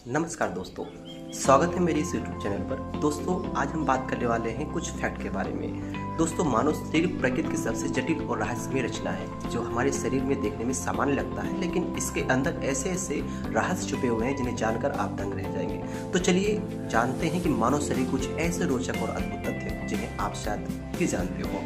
नमस्कार दोस्तों, स्वागत है मेरे इस यूट्यूब चैनल पर। दोस्तों, आज हम बात करने वाले हैं कुछ फैक्ट के बारे में। दोस्तों, मानव शरीर प्रकृति की सबसे जटिल और रहस्यमय रचना है जो हमारे शरीर में देखने में सामान्य लगता है, लेकिन इसके अंदर ऐसे ऐसे रहस्य छुपे हुए हैं जिन्हें जानकर आप दंग रह जाएंगे। तो चलिए जानते हैं कि मानव शरीर कुछ ऐसे रोचक और अद्भुत तथ्य जिन्हें आप शायद भी जानते हो।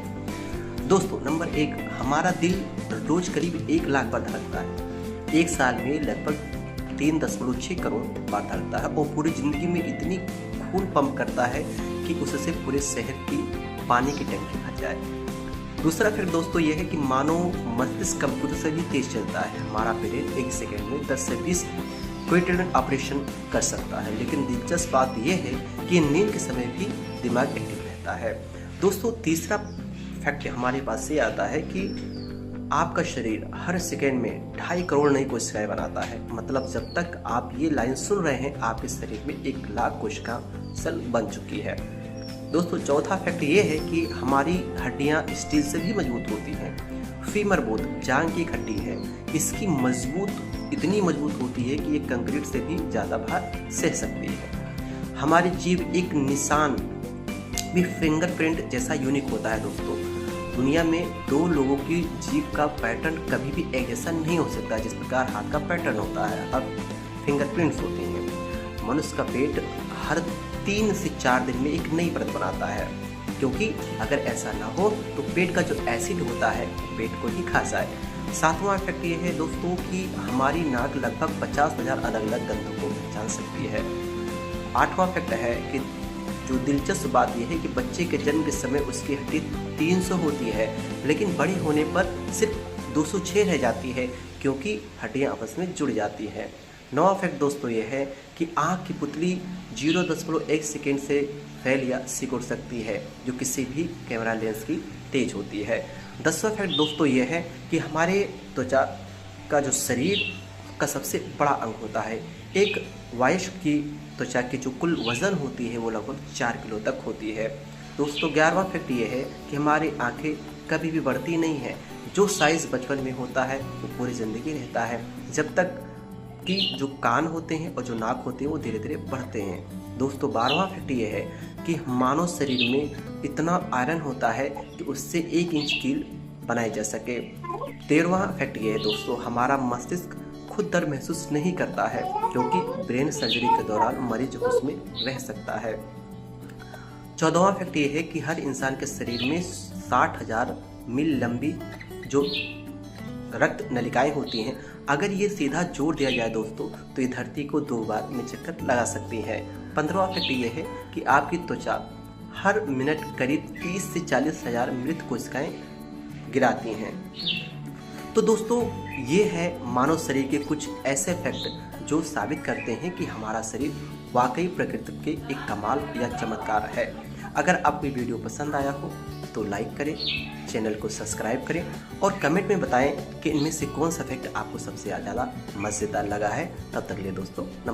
दोस्तों, नंबर 1, हमारा दिल रोज करीब 1 लाख बार धड़कता है। एक साल में लगभग 3.6 करोड़ बार धड़कता है और पूरी जिंदगी में इतनी खून पंप करता है कि उससे पूरे शहर की पानी की टंकी भर जाए। दूसरा फैक्ट दोस्तों ये है कि मानव मस्तिष्क कंप्यूटर से भी तेज चलता है। हमारा ब्रेन 1 सेकंड में 10 से 20 क्विंटल ऑपरेशन कर सकता है। लेकिन दिलचस्प बात यह है कि नींद के समय भी दिमाग एक्टिव रहता है। दोस्तों, तीसरा फैक्ट हमारे पास से आता है कि आपका शरीर हर सेकेंड में 2.5 करोड़ नई कोशिकाएं बनाता है। मतलब जब तक आप ये लाइन सुन रहे हैं आपके शरीर में 1 लाख कोशिका सेल बन चुकी है। दोस्तों, चौथा फैक्ट ये है कि हमारी हड्डियां स्टील से भी मजबूत होती हैं। फीमर बोन जांघ की एक हड्डी है, इसकी इतनी मजबूत होती है कि ये कंक्रीट से भी ज़्यादा भार सह सकती है। हमारी जीभ एक निशान भी फिंगरप्रिंट जैसा यूनिक होता है। दोस्तों, दुनिया में 2 लोगों की जीभ का पैटर्न कभी भी एक जैसा नहीं हो सकता। जिस प्रकार हाथ का पैटर्न होता है, अब फिंगरप्रिंट्स होते हैं। मनुष्य का पेट हर 3 से 4 दिन में एक नई परत बनाता है, क्योंकि अगर ऐसा ना हो तो पेट का जो एसिड होता है पेट को ही खा जाए। 7वां फैक्ट ये है दोस्तों कि हमारी नाक लगभग 50,000 अलग अलग गंधों को पहचान सकती है। 8वां फैक्ट है कि जो दिलचस्प बात यह है कि बच्चे के जन्म के समय उसकी हड्डी 300 होती है, लेकिन बड़ी होने पर सिर्फ 206 रह जाती है, क्योंकि हड्डियां आपस में जुड़ जाती हैं। 9वां फैक्ट दोस्तों यह है कि आँख की पुतली 0.1 सेकेंड से फैल या सिकुड़ सकती है, जो किसी भी कैमरा लेंस की तेज होती है। 10वां फैक्ट दोस्तों यह है कि हमारे त्वचा का जो शरीर का सबसे बड़ा अंग होता है। एक वयस्क की त्वचा की जो कुल वजन होती है वो लगभग 4 किलो तक होती है। दोस्तों, 11वां फैक्ट ये है कि हमारी आंखें कभी भी बढ़ती नहीं है। जो साइज़ बचपन में होता है वो पूरी ज़िंदगी रहता है, जब तक कि जो कान होते हैं और जो नाक होते हैं वो धीरे धीरे बढ़ते हैं। दोस्तों, 12वां फैक्ट ये है कि मानव शरीर में इतना आयरन होता है कि उससे 1 इंच कील बनाई जा सके। 13वां फैक्ट ये है दोस्तों, हमारा मस्तिष्क खुद दर्द महसूस नहीं करता है, क्योंकि ब्रेन सर्जरी के दौरान मरीज उसमें रह सकता है। 14वां फैक्ट ये है कि हर इंसान के शरीर में 60,000 मील लंबी जो रक्त नलिकाएं होती हैं। अगर ये सीधा जोड़ दिया जाए दोस्तों तो ये धरती को 2 बार में चक्कर लगा सकती है। 15वां फैक्ट ये है कि आपकी त्वचा हर मिनट करीब 30 से 40,000 मृत कोशिकाएं गिराती हैं। तो दोस्तों, ये है मानव शरीर के कुछ ऐसे फैक्ट जो साबित करते हैं कि हमारा शरीर वाकई प्रकृति के एक कमाल या चमत्कार है। अगर आपको वीडियो पसंद आया हो तो लाइक करें, चैनल को सब्सक्राइब करें और कमेंट में बताएं कि इनमें से कौन सा फैक्ट आपको सबसे ज़्यादा मज़ेदार लगा है। तब तक के लिए दोस्तों, नमस्कार।